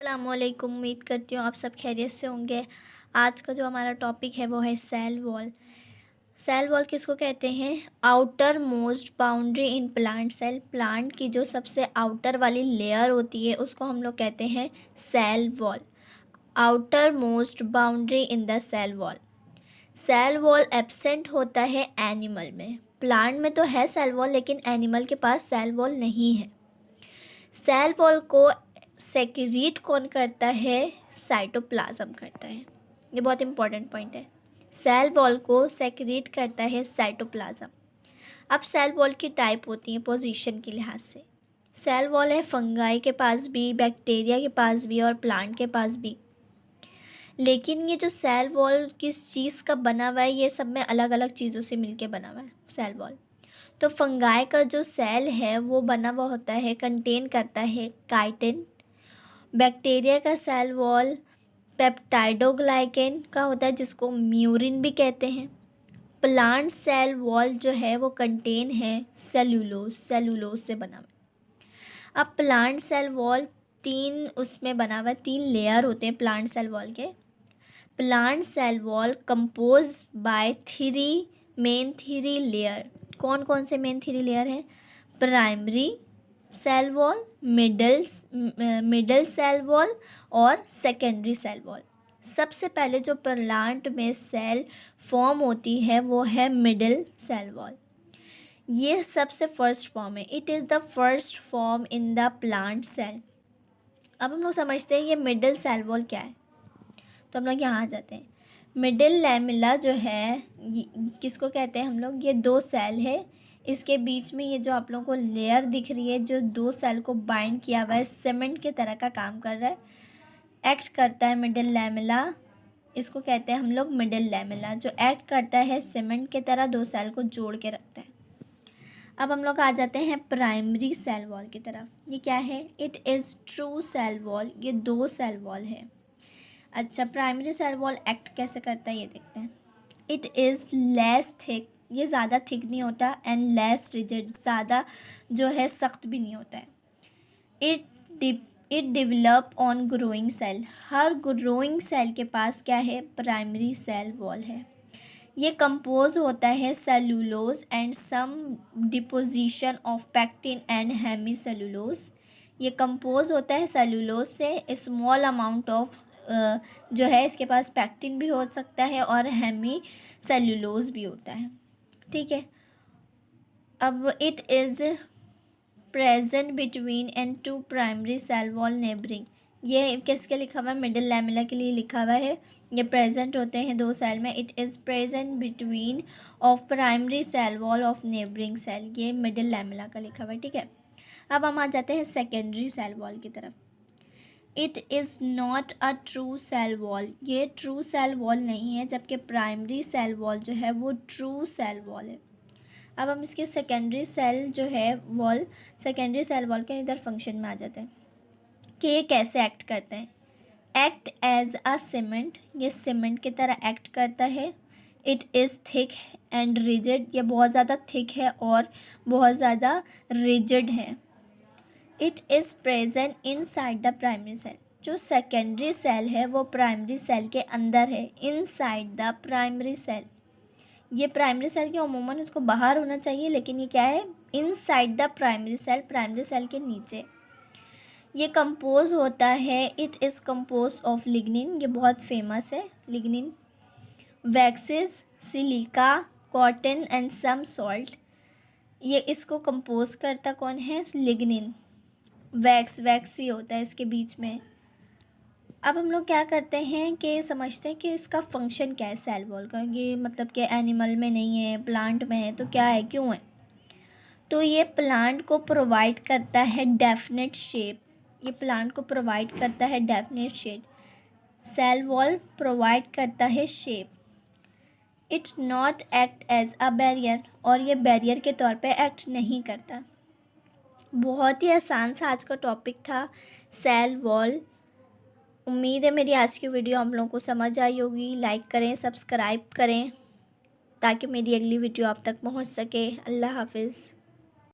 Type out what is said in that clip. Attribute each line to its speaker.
Speaker 1: अस्सलामुअलैकुम। उम्मीद करती हूँ आप सब खैरियत से होंगे। आज का जो हमारा टॉपिक है वो है सेल वॉल। सेल वॉल किसको कहते हैं? Outermost boundary in plant cell. Plant की जो सबसे आउटर वाली लेयर होती है उसको हम लोग कहते हैं cell wall. Outermost boundary in the cell wall. Cell wall absent होता है एनिमल में। प्लांट में तो है सेल वॉल, लेकिन एनिमल के पास सेल वॉल नहीं है। सेल वॉल को सेक्रीट कौन करता है? साइटोप्लाज्म करता है। ये बहुत इंपॉर्टेंट पॉइंट है। सेल वॉल को सेक्रीट करता है साइटोप्लाज्म। अब सेल वॉल की टाइप होती है पोजीशन के लिहाज से। सेल वॉल है फंगाई के पास भी, बैक्टीरिया के पास भी और प्लांट के पास भी। लेकिन ये जो सेल वॉल किस चीज़ का बना हुआ है, ये सब में अलग अलग चीज़ों से मिलके बना हुआ है सेल वॉल। तो फंगाई का जो सेल है वो बना हुआ होता है, कंटेन करता है काइटिन। बैक्टीरिया का सेल वॉल पेप्टाइडोग्लाइकेन का होता है, जिसको म्यूरिन भी कहते हैं। प्लांट सेल वॉल जो है वो कंटेन है सेलुलोज से बना हुआ है। अब प्लांट सेल वॉल उसमें बना हुआ है, 3 लेयर होते हैं प्लांट सेल वॉल के। Plant cell wall compose by 3 layer. कौन कौन से मेन 3 लेयर हैं? Primary cell wall, middle cell wall और सेकेंडरी सेल वॉल। सबसे पहले जो प्लांट में सेल फॉर्म होती है वो है मिडल सेल वॉल। ये सबसे फर्स्ट फॉर्म है। It is the first form in the plant cell. अब हम लोग समझते हैं ये मिडल सेल वॉल क्या है, तो हम लोग यहाँ आ जाते हैं। मिडिल लैमेला जो है किसको कहते हैं हम लोग? ये 2 सेल है, इसके बीच में ये जो आप लोगों को लेयर दिख रही है जो 2 सेल को बाइंड किया हुआ है, सीमेंट के तरह का काम कर रहा है, एक्ट करता है मिडिल लैमेला। इसको कहते हैं हम लोग मिडिल लैमेला, जो एक्ट करता है सीमेंट के तरह, 2 सेल को जोड़ के रखता है। अब हम लोग आ जाते हैं प्राइमरी सेल वॉल की तरफ। ये क्या है? It is true cell wall. ये 2 सेल वॉल है। अच्छा, प्राइमरी सेल वॉल एक्ट कैसे करता है ये देखते हैं। It is less thick. ये ज़्यादा थिक नहीं होता, एंड लेस रिजिड, ज़्यादा जो है सख्त भी नहीं होता है। It develop on growing cell. हर ग्रोइंग सेल के पास क्या है? प्राइमरी सेल वॉल है। ये कंपोज होता है cellulose and some deposition of pectin and hemicellulose. ये कंपोज होता है सेलुलोज से, स्मॉल अमाउंट ऑफ जो है इसके पास पैक्टिन भी हो सकता है और हेमी सेलुलोज भी होता है। ठीक है। अब it is present between and 2 primary cell wall neighbouring. ये किसके लिखा हुआ है? मिडिल लैमेला के लिए लिखा हुआ है। ये प्रेजेंट होते हैं 2 सेल में। It is present between of primary cell wall of neighbouring cell. ये मिडिल लैमेला का लिखा हुआ है। ठीक है। अब हम आ जाते हैं सेकेंडरी सेल वॉल की तरफ। It is not a true cell wall. ये ट्रू सेल वॉल नहीं है, जबकि प्राइमरी सेल वॉल जो है वो ट्रू सेल वॉल है। अब हम इसके सेकेंडरी सेल जो है वॉल, सेकेंडरी सेल वॉल के इधर फंक्शन में आ जाते हैं कि ये कैसे एक्ट करते हैं। Act as a cement. ये सीमेंट की तरह एक्ट करता है। It is thick and rigid. ये बहुत ज़्यादा थिक है और बहुत ज़्यादा रिजिड है। It is present inside the primary cell. जो सेकेंडरी सेल है वो प्राइमरी सेल के अंदर है, इनसाइड द प्राइमरी सेल। ये प्राइमरी सेल के अमूमन उसको बाहर होना चाहिए, लेकिन ये क्या है? Inside the primary cell, primary cell के नीचे। ये कंपोज होता है, it is compose of lignin. ये बहुत फेमस है lignin, waxes, silica, cotton and some salt. ये इसको कंपोज करता कौन है? लिग्निन। वैक्स ही होता है इसके बीच में। अब हम लोग क्या करते हैं कि समझते हैं कि इसका फंक्शन क्या है सेल वॉल का। ये मतलब कि एनिमल में नहीं है, प्लांट में है, तो क्या है, क्यों है? तो ये प्लांट को प्रोवाइड करता है डेफिनेट शेप। ये प्लांट को प्रोवाइड करता है definite shape. Cell wall provide करता है shape. It not act as a barrier. और ये बैरियर के तौर पे एक्ट नहीं करता। बहुत ही आसान सा आज का टॉपिक था सेल वॉल। उम्मीद है मेरी आज की वीडियो आप लोगों को समझ आई होगी। लाइक करें, सब्सक्राइब करें ताकि मेरी अगली वीडियो आप तक पहुंच सके। अल्लाह हाफिज़।